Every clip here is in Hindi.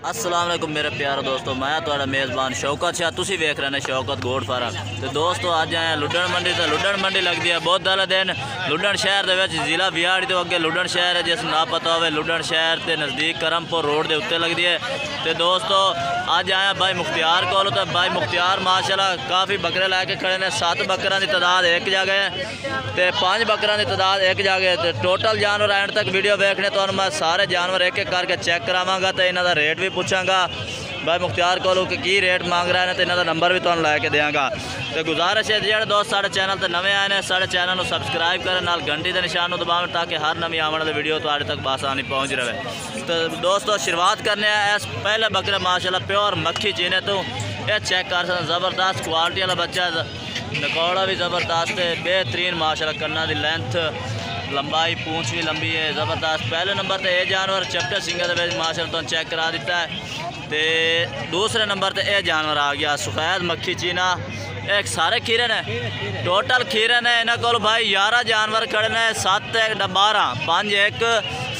अस्सलाम वालेकुम मेरे प्यारे दोस्तों, मैं तुहाडा मेज़बान शौकत शाह। तुसी वेख रहे हैं शौकत गोट फार्म। तो दोस्तों अज आए लुडन मंडी। तो लुडन मंडी लगती है बहुत वाले दिन लुडन शहर के जिला बिहाड़ी तो अगे लुडन शहर है, जिस ना पता हो लुडन शहर के नज़दीक करमपुर रोड के उत्ते लगती है। तो दोस्तों अज आया भाई मुख्तियार को। तो भाई मुख्तियार माशाल्लाह काफ़ी बकरे लैके खड़े ने। 7 बकरों की तादाद एक जगह है तो 5 बकरों की तादाद एक जगह है। तो टोटल जानवर एंड तक वीडियो देखने तो मैं सारे जानवर एक एक करके चेक करावांगा तो इन्हों का रेट भी पूछांगा भाई मुख्तियार को की रेट मांग रहे हैं। तो इन्हों का नंबर भी तुहानू लैके देंगा। तो गुजारिश है जो दोस्त साढ़े चैनल पर नवे आए हैं साढ़े चैनल को सबसक्राइब करें, नाल घंटी के निशान को दबावें ताकि हर नवी आने वाली वीडियो तुहाडे तक बासानी पहुँच रहे। तो दोस्तों शुरुआत करने इस पहले बकरे माशाल्लाह प्योर मक्खी चीने तो यह चेक कर सकते ज़बरदस्त क्वालिटी वाला बच्चा, नकौड़ा भी ज़बरदस्त है, बेहतरीन माशाल्लाह कन्ना की लेंथ लंबाई पूंछ भी लंबी है ज़बरदस्त। पहले नंबर पर यह जानवर चपटे सिंगे माशाल्लाह तो चेक करा दिता है। तो दूसरे नंबर पर यह जानवर आ गया सफ़ेद मक्खी चीना। एक सारे खीरन है, टोटल खीरन है इन्होंने को भाई 11 जानवर खड़े ने। 7 1 12 5 1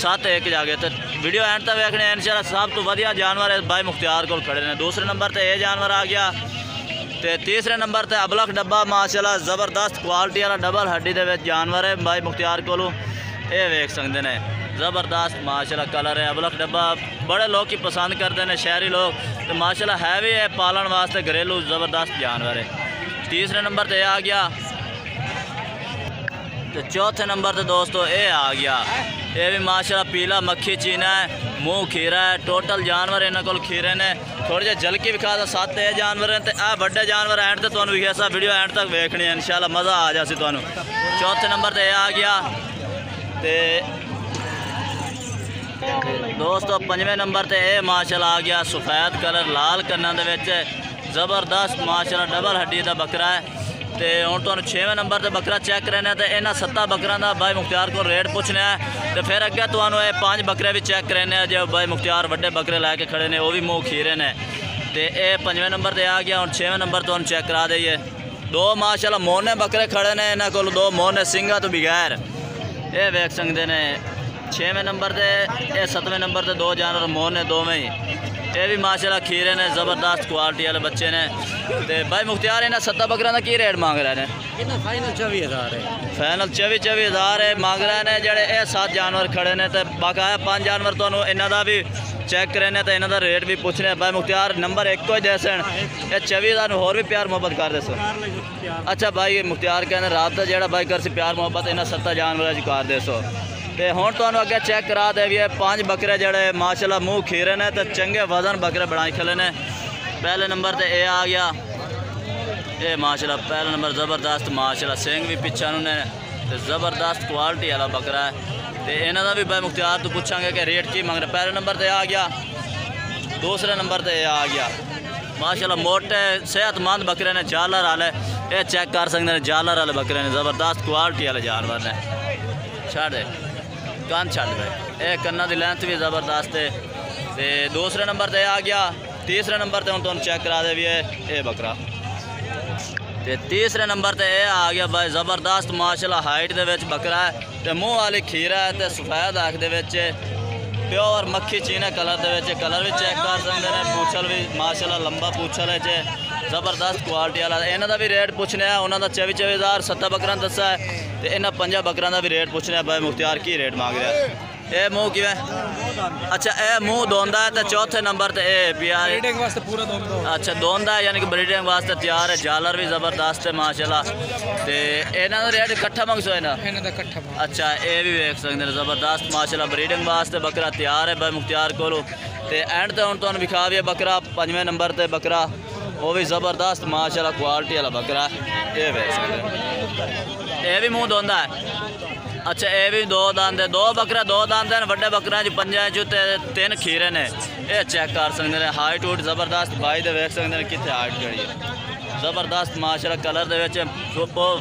7 1 जागे। तो वीडियो एंड तक देखने इंशाल्लाह सब तो वधिया जानवर है भाई मुख्तियार को खड़े ने। दूसरे नंबर पर यह जानवर आ गया। तो तीसरे नंबर पर अबलख डब्बा माशाल्लाह ज़बरदस्त क्वालिटी वाला डबल हड्डी के जानवर है भाई मुख्तियार को। ये वेख सकते हैं ज़बरदस्त माशाल्लाह कलर है। अबलख डब्बा बड़े लोग की पसंद करते हैं शहरी लोग। तो माशाल्लाह है भी है पालन वास्ते घरेलू ज़बरदस्त जानवर है। तीसरे नंबर पर आ गया। तो चौथे नंबर पर दोस्तों ये आ गया। ये भी माशाल्लाह पीला मक्खी चीना है, मुँह खीरा है। टोटल जानवर इन्होंने को खीरे ने। थोड़ी जी झलकी विखा दो 7 ये जानवर हैं। तो आ बड़े जानवर एंड तक तुहानू ऐसा वीडियो एंड तक देखनी है इंशाल्लाह मज़ा आ जाए तुहानू। चौथे नंबर पर आ गया। तो दोस्तों 5वें नंबर पर यह माशाल्लाह आ गया सफ़ेद कलर लाल कन्ना दे विच ज़बरदस्त माशाल्लाह डबल हड्डी का बकरा है। तो हुण तुहानू 6वें नंबर पर बकरा चेक करना तो इन्होंने 7 बकरों का भाई मुख्तियार को रेट पूछना है। तो फिर अगे तुहानू 5 बकरे भी चेक करने जो भाई मुख्तियार वड्डे बकरे लैके खड़े ने वो भी मुँह खीरे ने। तो यह 5वें नंबर पर आ गया। हुण 6वें नंबर तुहानू चेक करा दईए। 2 माशाल्लाह मोहने बकरे खड़े ने इन्होंने को 2 मोहने सिंगा तो बगैर ये वेख सकते हैं। 6वें नंबर पर यह 7वें नंबर पर 2 जानवर मोहने दोवें ही ये भी माशाल्लाह खीरे ने ज़बरदस्त क्वालिटी वाले बच्चे ने। तो भाई मुख्तियार इन्हें 7 बकरों का की रेट मांग रहे हैं? फाइनल 24,000 है। फाइनल 24,000 है मांग रहे हैं जोड़े ये 7 जानवर खड़े ने। तो बकाया 5 जानवर तो इन्हों का भी चेक करें तो इन्हों का रेट भी पूछने। भाई मुख्तियार नंबर 1 को ही दे सन ये 24,000 होर भी प्यार मोहब्बत कर दे सो। अच्छा भाई मुख्तियार कहने राबता जोड़ा भाई कर से प्यार मोहब्बत इन्होंने 7 जानवर कर दे सो। तो हुण तुहानू अगे चेक करा दे भी 5 बकरे जोड़े माशाल्लाह मुँह खीरे ने। तो चंगे वजन बकरे बनाई खले ने। पहले नंबर पर यह आ गया। ये माशाल्लाह पहला नंबर ज़बरदस्त माशाल्लाह सिंग भी पिछा ने। तो ज़बरदस्त क्वालिटी वाला बकरा है। तो इन्हों का भी भाई मुख्तियार तो पूछांगे कि रेट की मंग रहे। पहले नंबर पर आ गया। दूसरे नंबर पर आ गया माशाल्लाह मोटे सेहतमंद बकरे ने जालर वाले ये चेक कर सकते हैं। जालर वाले बकरे ने ज़बरदस्त क्वालिटी वाले जानवर ने। छड़ दे कान छड़ भाई ये कन्ना की लेंथ भी ज़बरदस्त है। तो दूसरे नंबर पर आ गया। तीसरे नंबर पर तुम चेक करा दे भी है ये बकरा। तो तीसरे नंबर पर यह आ गया भाई ज़बरदस्त माशाल्लाह हाइट के बकरा है। तो मुँह वाली खीरा है। तो सफ़ेद आँख के प्योर मक्खी चीने कलर के कलर भी चेक कर सकते हैं। पूछल भी माशाल्लाह लंबा पूछल है ज़बरदस्त क्वालिटी वाला। इन्हों का भी रेट पूछने उन्होंने 24,000 7 बकरा दसा है। तो इन्होंने 5 बकरों का भी रेट पूछने भाई मुख्तियार की रेट मांग रहा है। ये मुँह किवें? अच्छा ये मुँह धोंदा है। तो चौथे नंबर पर यह प्यार ब्रीडिंग वास्ते पूरा दोंदा। अच्छा धोंदा है यानी कि ब्रीडिंग वास्ते तैयार है। जालर भी ज़बरदस्त है माशाल्लाह। तो इन्हों का रेट इकट्ठा मंगसो है ना? अच्छा ये भी देख सकते हैं ज़बरदस्त माशाल्लाह ब्रीडिंग वास्ते बकरा तैयार है भाई मुख्तियार को। तो एंड तो हम तुहानू विखा भी बकरा 5वें नंबर पर बकरा वो भी ज़बरदस्त माशाल्लाह क्वालिटी वाला बकरा ये देख सकते हैं। ये भी मुँह धोंदा है। अच्छा ये भी 2 दांत है। 2 बकरा 2 दांत हैं। वड्डे बकरा 5 इंच 3 खीरे ने। ये चेक कर सकते हैं। हाइट वूट ज़बरदस्त भाई तो देख सकते हैं कितने हाइट करी है ज़बरदस्त माशाल्लाह कलर के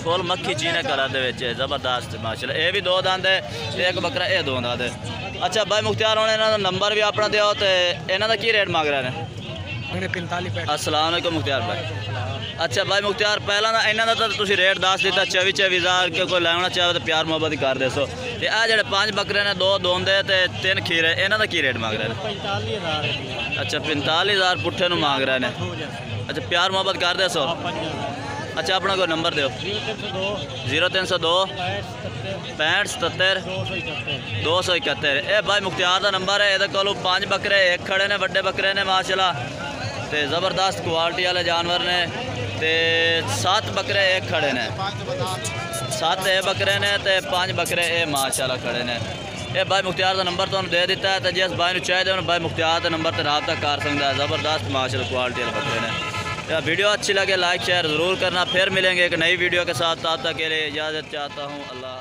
फुल मक्खी चीने कलर के ज़बरदस्त माशाल्लाह। ये भी 2 दांत है। एक बकरा ये 2 दांत है। अच्छा भाई मुख्तियार होने इन्हों नंबर भी अपना दो। तो इन्हों का की रेट मांग रहे हैं? 45। अस्सलाम वालेकुम मुख्तियार भाई। अच्छा भाई मुख्तियार पहला ना इन्हों का तो रेट दस दिता 24,000 के कोई लेना चाहे तो प्यार मोहब्बत कर दे सो। आ जो 5 बकरे ने 2 दोंदे 3 खीरे इन्हों का की रेट मांग रहे हैं? अच्छा 45,000 पुट्ठे ਨੂੰ ਮੰਗ ਰਹੇ ਨੇ। अच्छा प्यार मोहब्बत कर दे सो। अच्छा अपना कोई नंबर दो। 0302 65 77 271। ये भाई मुख्तियार का नंबर है। ये को 5 बकरे एक खड़े ने, बड़े बकरे ने माशाल्लाह, तो ज़बरदस्त क्वालिटी वाले जानवर ने। तो 7 बकरे एक खड़े ने, 7 ये बकरे ने, तो 5 बकरे ये माशाल्लाह खड़े ने। ये भाई मुख्तियार का नंबर तो दे दिता है, तो जिस भाई को चाहिए उन्होंने भाई मुख्तियार का नंबर पर रब्ता कर सकता है। ज़बरदस्त माशाल्लाह क्वालिटी वाले बकरे ने। या वीडियो अच्छी लगे लाइक शेयर ज़रूर करना। फिर मिलेंगे एक नई वीडियो के साथ, तब तक के लिए इजाज़त चाहता हूँ। अल्लाह।